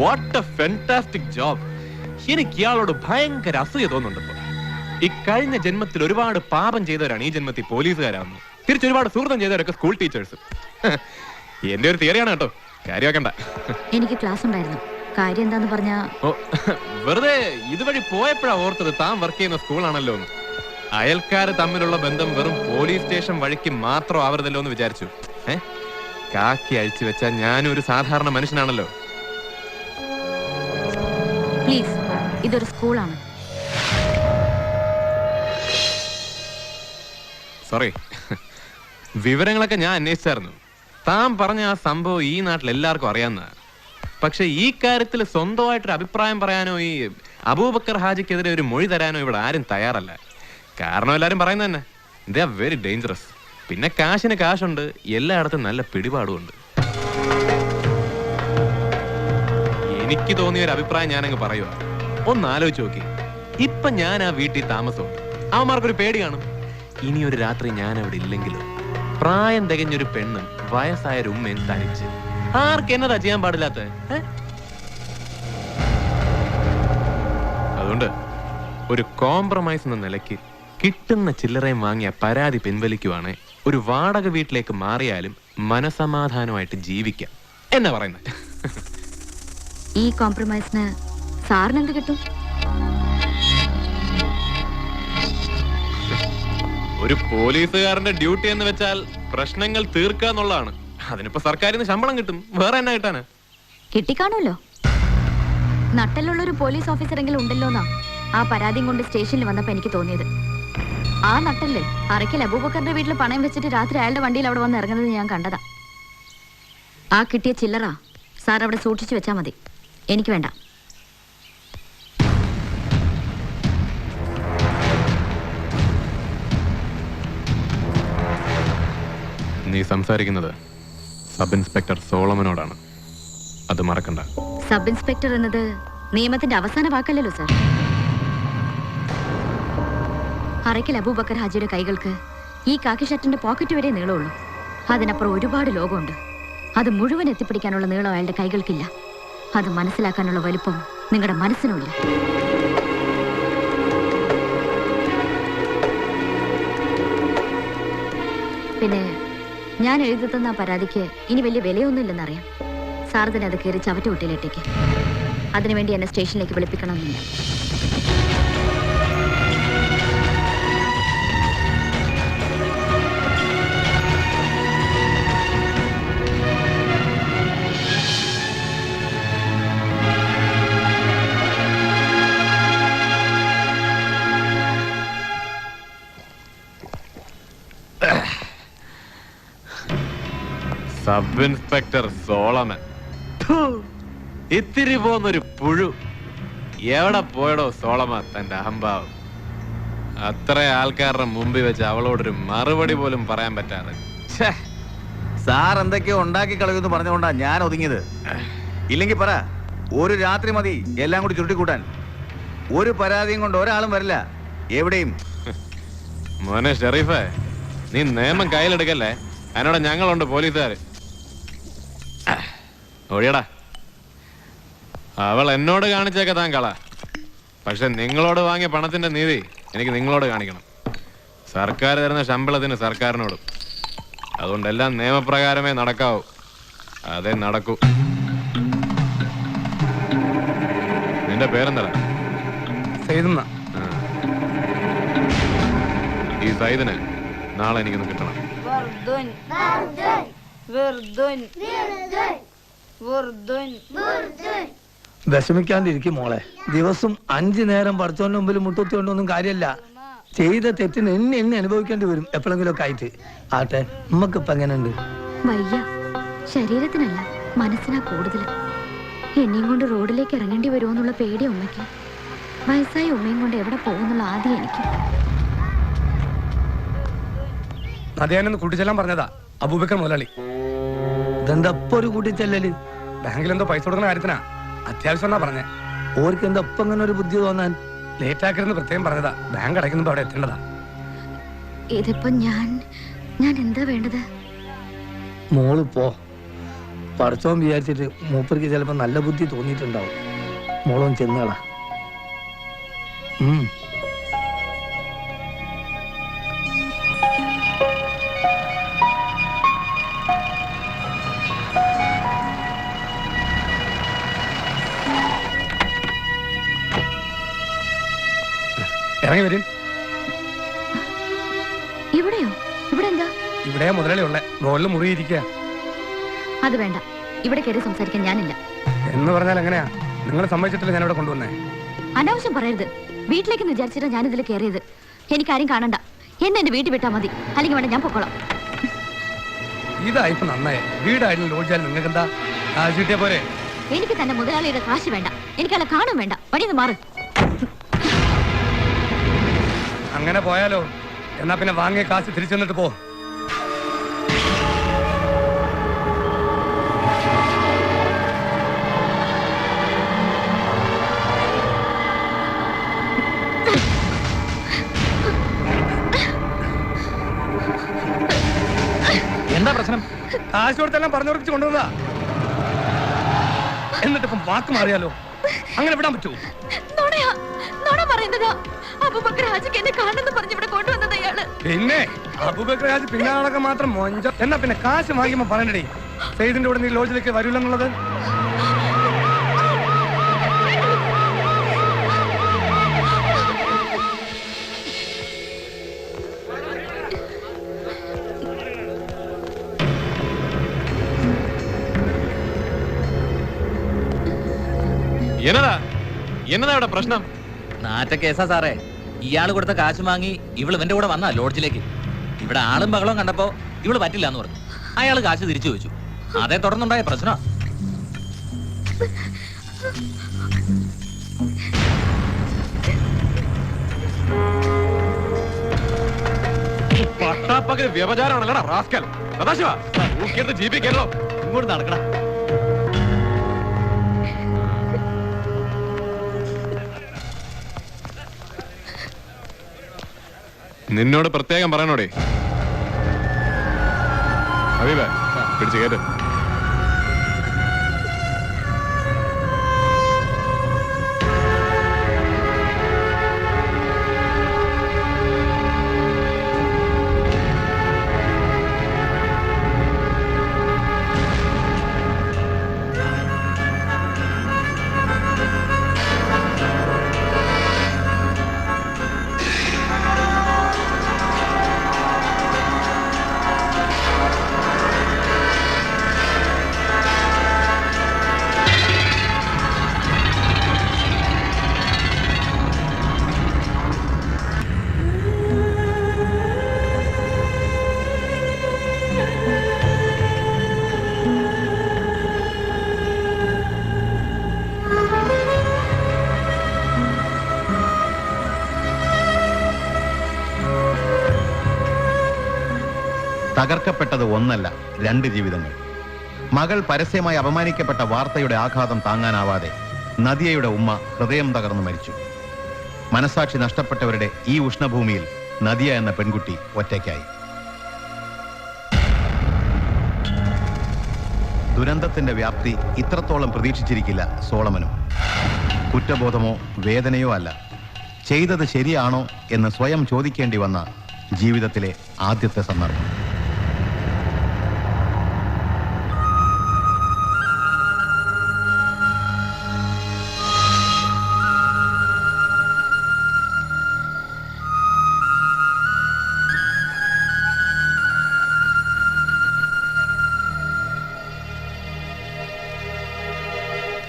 What A fantastic job. എനിക്ക് ഇയാളോട് ഭയങ്കര അസൂയ തോന്നുന്നുണ്ട്. ഈ കഴിഞ്ഞ ജന്മത്തിൽ ഒരുപാട് പാപം ചെയ്തവരാണ് ഈ ജന്മത്തിൽ പോലീസുകാരാണെന്ന്. തിരിച്ചൊരുപാട് സുഹൃത്തം ചെയ്തവരൊക്കെ സ്കൂൾ ടീച്ചേഴ്സ്. എന്റെ ഒരു തിയറിയാണ് കേട്ടോ, കാര്യമാക്കണ്ട. എനിക്ക് ക്ലാസ് ഉണ്ടായിരുന്നു. കാര്യം എന്താന്ന് പറഞ്ഞാ വെറുതെ ഇതുവഴി പോയപ്പോഴാ ഓർത്തത് താൻ വർക്ക് ചെയ്യുന്ന സ്കൂളാണല്ലോ എന്ന്. അയൽക്കാര് തമ്മിലുള്ള ബന്ധം വെറും പോലീസ് സ്റ്റേഷൻ വഴിക്ക് മാത്രം ആവരുതല്ലോ എന്ന് വിചാരിച്ചു. കാക്കി അഴിച്ചു വെച്ചാൽ ഞാനും ഒരു സാധാരണ മനുഷ്യനാണല്ലോ. പ്ലീസ്, ഇതൊരു സ്കൂളാണ്. സോറി, വിവരങ്ങളൊക്കെ ഞാൻ അന്വേഷിച്ചായിരുന്നു. താൻ പറഞ്ഞ ആ സംഭവം ഈ നാട്ടിൽ എല്ലാവർക്കും അറിയാവുന്ന. പക്ഷെ ഈ കാര്യത്തിൽ സ്വന്തമായിട്ടൊരു അഭിപ്രായം പറയാനോ ഈ അബൂബക്കർ ഹാജിക്കെതിരെ ഒരു മൊഴി തരാനോ ഇവിടെ ആരും തയ്യാറല്ല. കാരണം എല്ലാരും പറയുന്നത് തന്നെ, ദേ ആർ വെരി ഡേഞ്ചറസ്. പിന്നെ കാശിന് കാശുണ്ട്, എല്ലായിടത്തും നല്ല പിടിപാടുമുണ്ട്. എനിക്ക് തോന്നിയ ഒരു അഭിപ്രായം ഞാനങ്ങ് പറയുക. ഒന്ന് ആലോചിച്ച് നോക്കി, ഇപ്പൊ ഞാൻ ആ വീട്ടിൽ താമസമുണ്ട്. അവന്മാർക്കൊരു പേടി കാണും. ഇനി ഒരു രാത്രി ഞാൻ അവിടെ ഇല്ലെങ്കിലും പ്രായം തികഞ്ഞൊരു പെണ്ണും വയസ്സായൊരു ഉമ്മയും തനിച്ച് ആർക്ക് എന്നതാ ചെയ്യാൻ പാടില്ലാത്ത? അതുകൊണ്ട് ഒരു കോംപ്രമൈസ് എന്ന നിലയ്ക്ക് കിട്ടുന്ന ചില്ലറയും വാങ്ങിയ പരാതി പിൻവലിക്കുവാണെ ഒരു വാടക വീട്ടിലേക്ക് മാറിയാലും മനസമാധാനമായിട്ട് ജീവിക്കാം എന്നാ പറയുന്നത്. ഈ കോംപ്രമൈസിന് സാറിന് എന്ത് കിട്ടും? ഒരു പോലീസുകാരന്റെ ഡ്യൂട്ടി എന്ന് വെച്ചാൽ പ്രശ്നങ്ങൾ തീർക്കുക എന്നുള്ളതാണ്. അതിനിപ്പോ സർക്കാരിൽ നിന്ന് ശമ്പളം കിട്ടും, വേറെ എന്നാ കിട്ടാനാ? കിട്ടിക്കാണുമല്ലോ. നട്ടലുള്ള ഒരു പോലീസ് ഓഫീസറെങ്കിലും ഉണ്ടല്ലോന്നാ ആ പരാതിയും കൊണ്ട് സ്റ്റേഷനിൽ വന്നപ്പോ എനിക്ക് തോന്നിയത്. ആ നട്ടല്ലേ അറയ്ക്കൽ അബൂബക്കറിന്റെ വീട്ടിൽ പണയം വെച്ചിട്ട് രാത്രി അയാളുടെ വണ്ടിയിൽ അവിടെ വന്ന് ഇറങ്ങുന്നത് ഞാൻ കണ്ടതാ. ആ കിട്ടിയ ചില്ലറ സാർ അവിടെ സൂക്ഷിച്ചു വെച്ചാ മതി, എനിക്ക് വേണ്ട. നീ സംസാരിക്കുന്നത് സബ് ഇൻസ്പെക്ടർ സോളമനോടാണ്, അത് മറക്കണ്ട. സബ് ഇൻസ്പെക്ടർ എന്നത് നിയമത്തിന്റെ അവസാന വാക്കല്ലല്ലോ സാർ. അറയ്ക്കൽ അബൂബക്കർ ഹാജിയുടെ കൈകൾക്ക് ഈ കാക്കി ഷർട്ടിന്റെ പോക്കറ്റ് വരെ നീളമുള്ളൂ. അതിനപ്പുറം ഒരുപാട് ലോകമുണ്ട്. അത് മുഴുവൻ എത്തിപ്പിടിക്കാനുള്ള നീളം അയാളുടെ കൈകൾക്കില്ല. അത് മനസ്സിലാക്കാനുള്ള വലിപ്പം നിങ്ങളുടെ മനസ്സിനുമില്ല. പിന്നെ ഞാൻ എഴുതി തന്ന പരാതിക്ക് ഇനി വലിയ വിലയൊന്നുമില്ലെന്നറിയാം. സാർ തന്നെ അത് കയറി ചവറ്റുകുട്ടിയിലിട്ടേക്ക്. അതിനുവേണ്ടി എന്നെ സ്റ്റേഷനിലേക്ക് വിളിപ്പിക്കണമെന്നില്ല. സബ് ഇൻസ്പെക്ടർ സോളമൻ, ഇത്തിരി പോന്നൊരു പുഴു. എവിടെ പോയടോ സോളമ തന്റെ അഹംഭാവം? അത്ര ആൾക്കാരുടെ മുമ്പിൽ വെച്ച് അവളോടൊരു മറുപടി പോലും പറയാൻ പറ്റാതെ. സാർ എന്തൊക്കെയോ ഉണ്ടാക്കി കളയുമെന്ന് പറഞ്ഞുകൊണ്ടാ ഞാൻ ഒതുങ്ങിയത്. ഇല്ലെങ്കിൽ പറ, ഒരു രാത്രി മതി എല്ലാം കൂടി ചുരുട്ടിക്കൂട്ടാൻ. ഒരു പരാതിയും കൊണ്ട് ഒരാളും വരില്ല എവിടെയും. മോനെ ഷെറീഫേ, നീ നിയമം കയ്യിലെടുക്കല്ലേ. അതിനോട് ഞങ്ങളുണ്ട് പോലീസുകാര്. ഒഴിയടാ, അവൾ എന്നോട് കാണിച്ചേക്കെ താൻ കള. പക്ഷെ നിങ്ങളോട് വാങ്ങിയ പണത്തിന്റെ നീതി എനിക്ക് നിങ്ങളോട് കാണിക്കണം. സർക്കാർ തരുന്ന ശമ്പളത്തിന് സർക്കാരിനോടും. അതുകൊണ്ടെല്ലാം നിയമപ്രകാരമേ നടക്കാവൂ, അതേ നടക്കൂ. നിന്റെ പേരെന്താ? സൈദുന്ന. ഈ സൈദിന് നാളെ എനിക്കൊന്ന് കിട്ടണം. വിഷമിക്കാണ്ടിരിക്കും മോളെ. ദിവസം 5 നേരം പഠിച്ചോന്റെ മുമ്പിൽ മുട്ടുത്തിക്കൊണ്ടൊന്നും കാര്യമല്ല. ചെയ്ത തെറ്റിന് എന്നെ അനുഭവിക്കേണ്ടി വരും എപ്പോഴെങ്കിലും ഒക്കെ ആയിട്ട്. ആട്ടെ, നമ്മക്കിപ്പ എങ്ങനെയുണ്ട്? വയ്യ, ശരീരത്തിനല്ല മനസ്സിനാ കൂടുതൽ. എന്നെയും കൊണ്ട് റോഡിലേക്ക് ഇറങ്ങേണ്ടി വരുമോന്നുള്ള പേടി ഉമ്മയ്ക്ക്. വയസ്സായ ഉമ്മയും കൊണ്ട് എവിടെ പോകുന്നുള്ള ആദ്യം എനിക്ക്. നദിയാനൊന്ന് കൂട്ടിച്ചെല്ലാൻ പറഞ്ഞതാ അബൂബക്കർ മുതലാളി. ഇതെന്തപ്പൊ ഒരു കൂട്ടിച്ചെല്ലല്? ബാങ്കിൽ എന്തോ പൈസ കൊടുക്കുന്ന കാര്യത്തിനാ, അത്യാവശ്യം എന്നാ പറഞ്ഞേ. ഓർക്ക് എന്തപ്പൊ അങ്ങനെ ഒരു ബുദ്ധി തോന്നാൻ? ലേറ്റ് ആക്കരുന്ന് പ്രത്യേകം പറഞ്ഞതാ. ബാങ്ക് അടയ്ക്കുമ്പോ അവിടെ എത്തേണ്ടതാ. ഇതിപ്പോ ഞാൻ എന്താ വേണ്ടത്? മോള് പോ. പഠിച്ചോൻ വിചാരിച്ചിട്ട് മൂപ്പർക്ക് ചിലപ്പോ നല്ല ബുദ്ധി തോന്നിയിട്ടുണ്ടാവും. മോളും ചെന്നളാ. ഇറങ്ങി വരും. ഇവിടെയോ? ഇവിടെ എന്താ? ഇവിടെ മുതലേ മുകളിൽ മുറിയിരിക്കുക. അത് വേണ്ട, ഇവിടെ കയറി സംസാരിക്കാൻ ഞാനില്ല. എന്ന് പറഞ്ഞാൽ എങ്ങനെയാ? നിങ്ങൾ സമ്മതിച്ചിട്ടില്ല ഞാൻ ഇവിടെ കൊണ്ടുവന്നേ. അനാവശ്യം പറയരുത്. വീട്ടിലേക്ക് വിചാരിച്ചിട്ടാ ഞാനിതിൽ കയറിയത്. എനിക്കാരും കാണണ്ട. എന്നെ വീട്ടിൽ വിട്ടാ മതി, അല്ലെങ്കിൽ വേണ്ട ഞാൻ പൊക്കോളാം. ഇതായിപ്പോ നന്നായി. വീടായാലും ലോഡ്ജായാലും നിങ്ങൾക്ക് എന്താ കാശ് കിട്ടിയ പോരെ? എനിക്ക് തന്നെ മുതലാളിയുടെ കാശ് വേണ്ട, എനിക്കല്ല കാണും വേണ്ട. വഴിന്ന് മാറ്. അങ്ങനെ പോയാലോ? എന്നാ പിന്നെ വാങ്ങിയ കാശ് തിരിച്ചു വന്നിട്ട് പോ. എന്താ പ്രശ്നം? കാശ് കൊടുത്തെല്ലാം പറഞ്ഞുറപ്പിച്ച് കൊണ്ടുവന്നതാ. എന്നിട്ടിപ്പം വാക്ക് മാറിയാലോ? അങ്ങനെ വിടാൻ പറ്റുമോ? പിന്നെ അബൂബക്കർ ഹാജി പിന്നാളൊക്കെ മാത്രം മൊഞ്ച. എന്നാ പിന്നെ കാശ് വാങ്ങിയപ്പോ പറയണ്ടേ സെയ്ദിന്റെ കൂടെ നീ ലോഡ്ജിലേക്ക് വരൂലെന്നുള്ളത്? എന്നതാ ഇവിടെ പ്രശ്നം? നാറ്റ കേസാ സാറേ. ഇയാള് കൊടുത്ത കാശ് വാങ്ങി ഇവള് ഇവന്റെ കൂടെ വന്നാ ലോഡ്ജിലേക്ക്. ഇവിടെ ആളും ബഹളവും കണ്ടപ്പോ ഇവള് പറ്റില്ല എന്ന് പറഞ്ഞു. അയാള് കാശ് തിരിച്ചു ചോദിച്ചു. അതേ തുടർന്നുണ്ടായ പ്രശ്നം. പട്ടാപ്പകൽ വ്യവചാരമാണല്ലടാ റാസ്കൽ. സദാശിവ, ജീപ്പി കയറോ. ഇങ്ങോട്ട് നടക്കടാ. നിന്നോട് പ്രത്യേകം പറയണോടെ. ഹബീബേ, പിടിച്ച് കേട്ട്. തകർക്കപ്പെട്ടത് ഒന്നല്ല, 2 ജീവിതങ്ങൾ. മകൾ പരസ്യമായി അപമാനിക്കപ്പെട്ട വാർത്തയുടെ ആഘാതം താങ്ങാനാവാതെ നദിയയുടെ ഉമ്മ ഹൃദയം തകർന്നു മരിച്ചു. മനസാക്ഷി നഷ്ടപ്പെട്ടവരുടെ ഈ ഉഷ്ണഭൂമിയിൽ നദിയ എന്ന പെൺകുട്ടി ഒറ്റയ്ക്കായി. ദുരന്തത്തിന്റെ വ്യാപ്തി ഇത്രത്തോളം പ്രതീക്ഷിച്ചിരിക്കില്ല സോളമനും. കുറ്റബോധമോ വേദനയോ അല്ല, ചെയ്തത് ശരിയാണോ എന്ന് സ്വയം ചോദിക്കേണ്ടി വന്ന ജീവിതത്തിലെ ആദ്യത്തെ സന്ദർഭം.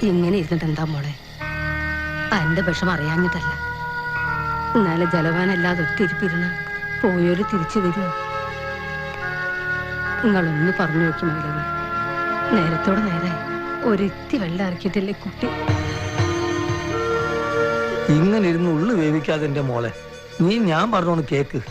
ഇങ്ങനെ ഇരുന്നിട്ട് എന്താ മോളെ? എന്റെ വിഷം അറിയാഞ്ഞിട്ടല്ല. എന്നാലും ജലവാനല്ലാതെ ഒത്തിരിപ്പിരുന്ന പോയൊരു തിരിച്ചു വരുമോ? നിങ്ങളൊന്ന് പറഞ്ഞു നോക്കി മകളെ. നേരത്തോടെ നേരെ ഒരിത്തി വെള്ളം ഇറക്കിയിട്ടല്ലേ കുട്ടി. ഇങ്ങനെ ഇരുന്ന് ഉള്ളു വേവിക്കാതെ എന്റെ മോളെ. നീ ഞാൻ പറഞ്ഞോന്ന് കേക്ക്.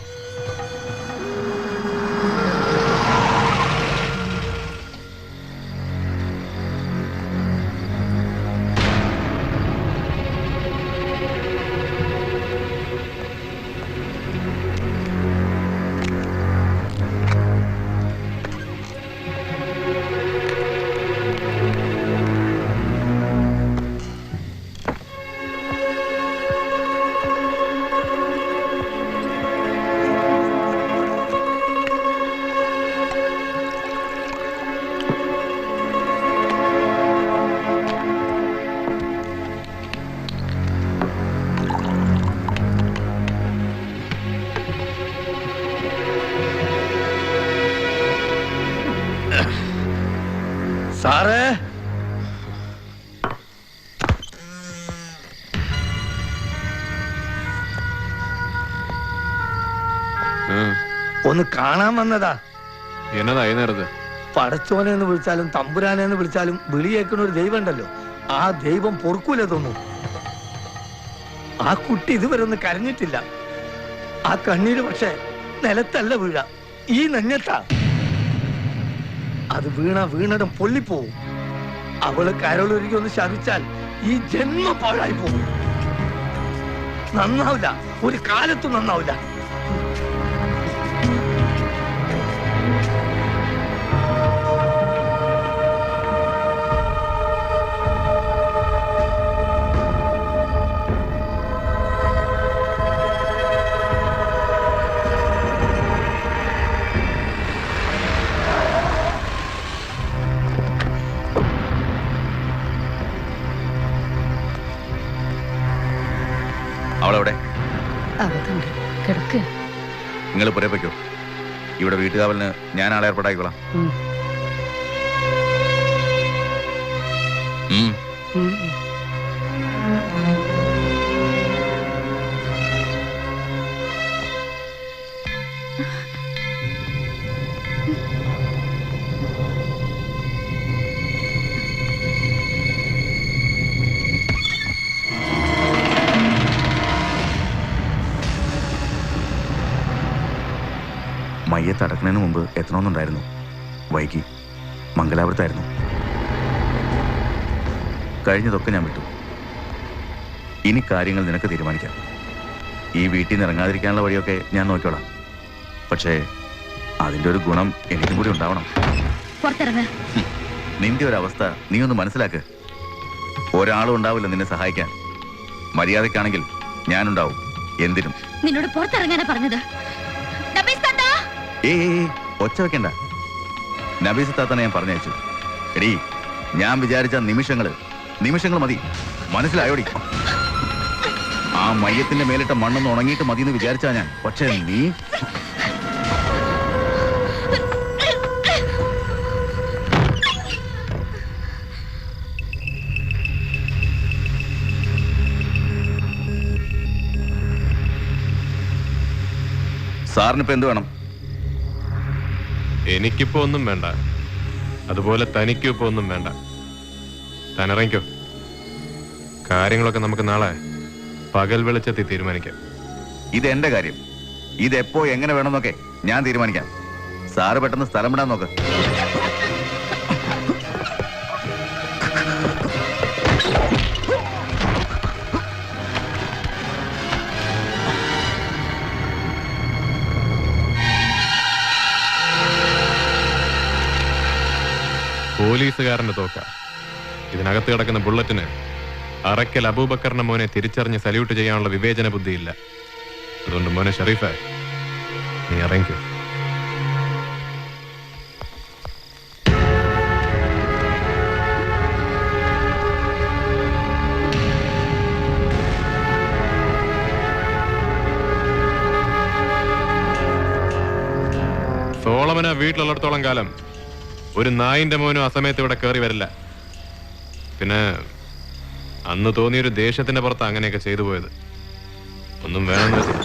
സാറേ ഒന്ന് കാണാൻ വന്നതാ. എന്നതാ ഈ നേരത്ത്? പടച്ചോനെ എന്ന് വിളിച്ചാലും തമ്പുരാനെ എന്ന് വിളിച്ചാലും വിളി കേൾക്കുന്ന ഒരു ദൈവം ഉണ്ടല്ലോ, ആ ദൈവം പൊറുക്കൂല തോന്നും. ആ കുട്ടി ഇതുവരെ ഒന്ന് കരഞ്ഞിട്ടില്ല. ആ കണ്ണീര് പക്ഷെ നിലത്തല്ല വീഴ, ഈ നെഞ്ഞത്താ. അത് വീണടം പൊള്ളിപ്പോവും. അവള് കരളൊരുക്കി ഒന്ന് ശവിച്ചാൽ ഈ ജന്മം പാഴായി പോകും. നന്നാവില്ല, ഒരു കാലത്തും നന്നാവില്ല. അവളെവിടെ? അകത്തുണ്ട്, കിടക്കുക. നിങ്ങൾ പുറേ വയ്ക്കോ. ഇവിടെ വീട്ടുകാവലിന് ഞാൻ ആളെ ഏർപ്പാടാക്കിക്കോളാം. മയ്യത്ത് അടക്കുന്നതിന് മുമ്പ് എത്തണമെന്നുണ്ടായിരുന്നു. വൈകി. മംഗലാപുരത്തായിരുന്നു. കഴിഞ്ഞതൊക്കെ ഞാൻ വിട്ടു. ഇനി കാര്യങ്ങൾ നിനക്ക് തീരുമാനിക്കാം. ഈ വീട്ടിൽ നിന്ന് ഇറങ്ങാതിരിക്കാനുള്ള വഴിയൊക്കെ ഞാൻ നോക്കിക്കോളാം. പക്ഷേ അതിൻ്റെ ഒരു ഗുണം എനിക്കും കൂടി ഉണ്ടാവണം. നിന്റെ ഒരു അവസ്ഥ നീ ഒന്ന് മനസ്സിലാക്ക്. ഒരാളും ഉണ്ടാവില്ല നിന്നെ സഹായിക്കാൻ. മര്യാദക്കാണെങ്കിൽ ഞാനുണ്ടാവും എന്തിനും. നിന്നോട് പുറത്തിറങ്ങാനാ പറഞ്ഞത്. ഒച്ച വെക്കണ്ട. നബീസ് താത്തനെ ഞാൻ പറഞ്ഞയച്ചു. എടീ, ഞാൻ വിചാരിച്ച നിമിഷങ്ങൾ മതി. മനസ്സിലായോടി? ആ മയ്യത്തിന്റെ മേലിട്ട മണ്ണൊന്ന് ഉണങ്ങിയിട്ട് മതി എന്ന് വിചാരിച്ചാ ഞാൻ. പക്ഷേ നീ സാറിനിപ്പോ എന്ത് വേണം? എനിക്കിപ്പോ ഒന്നും വേണ്ട, അതുപോലെ തനിക്കും ഇപ്പൊ ഒന്നും വേണ്ട. തനിറങ്ങിക്കോ. കാര്യങ്ങളൊക്കെ നമുക്ക് നാളെ പകൽ വെളിച്ചത്തിൽ തീരുമാനിക്കാം. ഇതെന്റെ കാര്യം. ഇതെപ്പോ എങ്ങനെ വേണമെന്നൊക്കെ ഞാൻ തീരുമാനിക്കാം. സാറ് പെട്ടെന്ന് സ്ഥലം വിടാൻ നോക്ക്. പോലീസുകാരന്റെ തോക്ക. ഇതിനകത്ത് കിടക്കുന്ന ബുള്ളറ്റിന് അറക്കൽ അബൂബക്കറിന്റെ മോനെ തിരിച്ചറിഞ്ഞ് സല്യൂട്ട് ചെയ്യാനുള്ള വിവേചന ബുദ്ധിയില്ല. അതുകൊണ്ട് മോനെ ഷെറീഫെ, നീ ഇറങ്ങിക്കോ. സോളമന വീട്ടിലുള്ളിടത്തോളം കാലം ഒരു നായിന്റെ മോനും അസമയത്ത് ഇവിടെ കയറി വരില്ല. പിന്നെ അന്ന് തോന്നിയൊരു ദേഷ്യത്തിന്റെ പുറത്ത് അങ്ങനെയൊക്കെ ചെയ്തു പോയത്. ഒന്നും വേണമെന്ന് വെച്ചില്ല.